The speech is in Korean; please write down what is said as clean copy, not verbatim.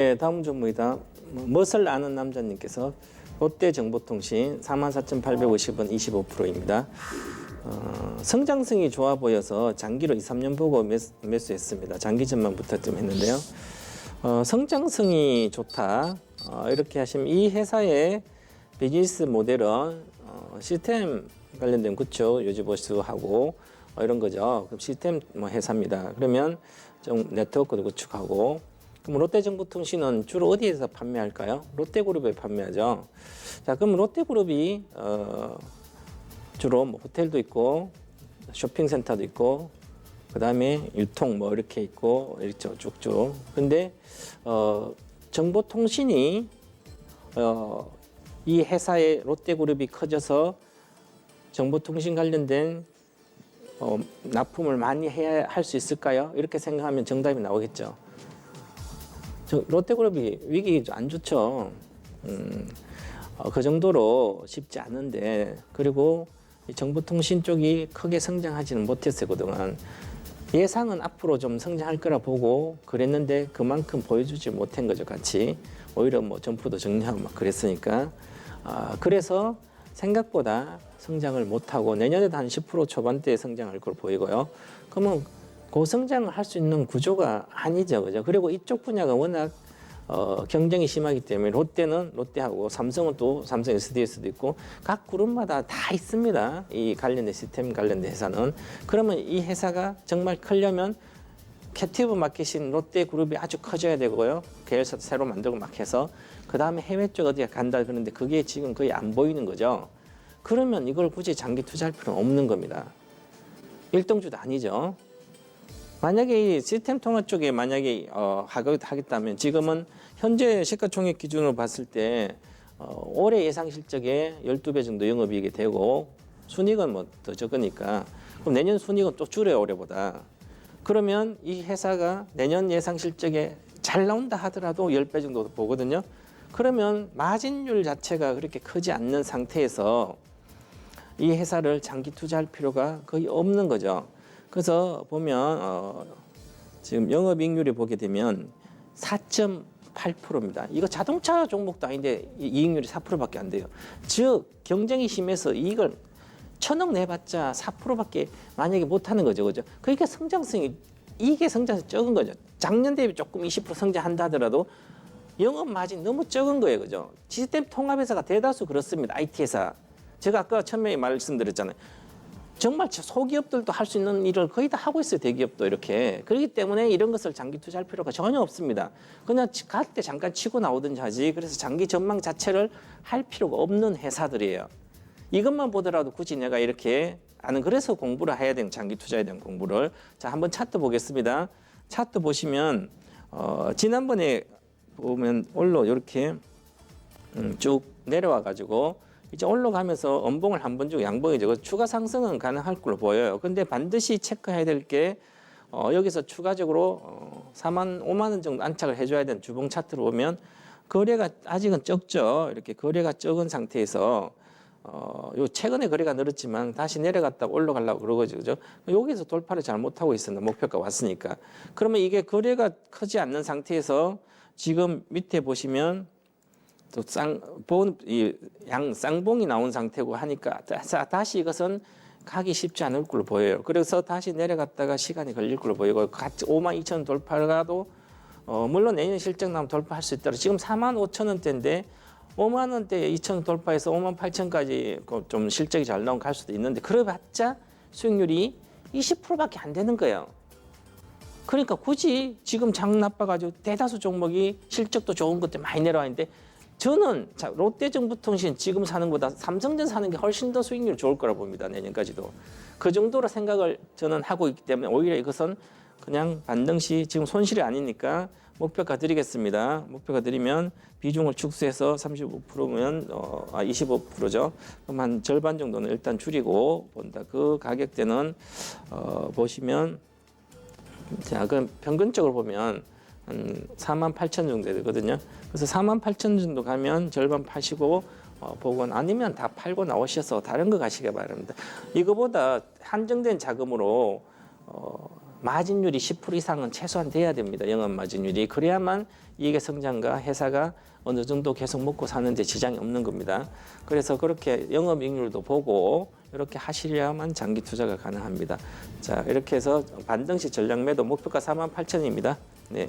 네, 다음 종목이다. 멋을 아는 남자님께서 롯데정보통신 44,850원 25%입니다. 성장성이 좋아 보여서 장기로 2, 3년 보고 매수했습니다. 장기 전망부터 좀 했는데요. 성장성이 좋다. 이렇게 하시면 이 회사의 비즈니스 모델은 시스템 관련된 구축, 유지보수하고 이런 거죠. 그럼 시스템 회사입니다. 그러면 좀 네트워크도 구축하고. 그럼 롯데정보통신은 주로 어디에서 판매할까요? 롯데그룹에 판매하죠. 자, 그럼 롯데그룹이 주로 호텔도 있고 쇼핑센터도 있고 그다음에 유통 이렇게 있고 이렇죠, 쭉쭉. 근데 정보통신이 이 회사의 롯데그룹이 커져서 정보통신 관련된 납품을 많이 해야 할 수 있을까요? 이렇게 생각하면 정답이 나오겠죠. 롯데그룹이 위기 안 좋죠. 그 정도로 쉽지 않은데, 그리고 이 정보통신 쪽이 크게 성장하지는 못했어요, 그동안. 예상은 앞으로 좀 성장할 거라 보고 그랬는데 그만큼 보여주지 못한 거죠, 같이. 오히려 점프도 정리하고 막 그랬으니까. 그래서 생각보다 성장을 못하고 내년에도 한 10% 초반대에 성장할 걸 보이고요. 그러면 고성장을 할 수 있는 구조가 아니죠, 그죠? 그리고 이쪽 분야가 워낙 경쟁이 심하기 때문에 롯데는 롯데하고 삼성은 또 삼성 SDS도 있고 각 그룹마다 다 있습니다. 이 관련된 시스템 관련된 회사는. 그러면 이 회사가 정말 크려면 캡티브 마켓인 롯데그룹이 아주 커져야 되고요. 계열사 새로 만들고 막 해서 그 다음에 해외 쪽 어디가 간다 그러는데 그게 지금 거의 안 보이는 거죠. 그러면 이걸 굳이 장기 투자할 필요는 없는 겁니다. 일등주도 아니죠. 만약에 이 시스템 통합 쪽에 만약에 하겠다면 지금은 현재 시가총액 기준으로 봤을 때 올해 예상 실적에 12배 정도 영업이익이 되고 순이익은 더 적으니까 그럼 내년 순이익은 또 줄여요, 올해보다. 그러면 이 회사가 내년 예상 실적에 잘 나온다 하더라도 10배 정도 보거든요. 그러면 마진율 자체가 그렇게 크지 않는 상태에서 이 회사를 장기 투자할 필요가 거의 없는 거죠. 그래서 보면 지금 영업이익률이 보게 되면 4.8%입니다. 이거 자동차 종목도 아닌데 이익률이 4%밖에 안 돼요. 즉 경쟁이 심해서 이익을 1,000억 내봤자 4%밖에 만약에 못하는 거죠, 그죠? 그러니까 성장성이 이게 성장성이 적은 거죠. 작년 대비 조금 20% 성장한다 하더라도 영업 마진 너무 적은 거예요, 그죠? 시스템 통합회사가 대다수 그렇습니다. IT 회사. 제가 아까 처음에 말씀드렸잖아요. 정말 소기업들도 할 수 있는 일을 거의 다 하고 있어요, 대기업도 이렇게. 그렇기 때문에 이런 것을 장기 투자할 필요가 전혀 없습니다. 그냥 갈 때 잠깐 치고 나오든지 하지. 그래서 장기 전망 자체를 할 필요가 없는 회사들이에요. 이것만 보더라도 굳이 내가 이렇게 그래서 공부를 해야 되는, 장기 투자에 대한 공부를. 자, 한번 차트 보겠습니다. 차트 보시면 지난번에 보면 올로 이렇게 쭉 내려와 가지고 이제 올라가면서 음봉을 한 번 주고 양봉이죠. 추가 상승은 가능할 걸로 보여요. 근데 반드시 체크해야 될 게 여기서 추가적으로 4만 5만 원 정도 안착을 해줘야 되는 주봉 차트로 보면 거래가 아직은 적죠. 이렇게 거래가 적은 상태에서 요 최근에 거래가 늘었지만 다시 내려갔다가 올라가려고 그러거죠, 그죠? 여기서 돌파를 잘 못하고 있었는데 목표가 왔으니까. 그러면 이게 거래가 크지 않는 상태에서 지금 밑에 보시면 또 쌍봉이 나온 상태고 하니까 다시 이것은 가기 쉽지 않을 걸로 보여요. 그래서 다시 내려갔다가 시간이 걸릴 걸로 보이고 같이 52,000원 돌파가도 물론 내년 실적 나오면 돌파할 수 있더라도 지금 45,000원대인데 5만 원대 2,000원 돌파해서 58,000까지 좀 실적이 잘 나오면 갈 수도 있는데 그래봤자 수익률이 20%밖에 안 되는 거예요. 그러니까 굳이 지금 장 나빠가지고 대다수 종목이 실적도 좋은 것들 많이 내려와 있는데 저는 롯데정보통신 지금 사는 것보다 삼성전 사는 게 훨씬 더 수익률이 좋을 거라 봅니다. 내년까지도. 그 정도로 생각을 저는 하고 있기 때문에 오히려 이것은 그냥 반등시 지금 손실이 아니니까 목표가 드리겠습니다. 목표가 드리면 비중을 축소해서 35%면 25%죠. 그럼 한 절반 정도는 일단 줄이고 본다. 그 가격대는 보시면 자, 그럼 평균적으로 보면 한 48,000 정도 되거든요. 그래서 48,000 정도 가면 절반 파시고 보건 아니면 다 팔고 나오셔서 다른 거 가시기 바랍니다. 이거보다 한정된 자금으로 마진율이 10% 이상은 최소한 돼야 됩니다. 영업 마진율이. 그래야만 이익의 성장과 회사가 어느 정도 계속 먹고 사는데 지장이 없는 겁니다. 그래서 그렇게 영업이익률도 보고 이렇게 하시려야만 장기 투자가 가능합니다. 자, 이렇게 해서 반등시 전략 매도 목표가 48,000입니다. 네.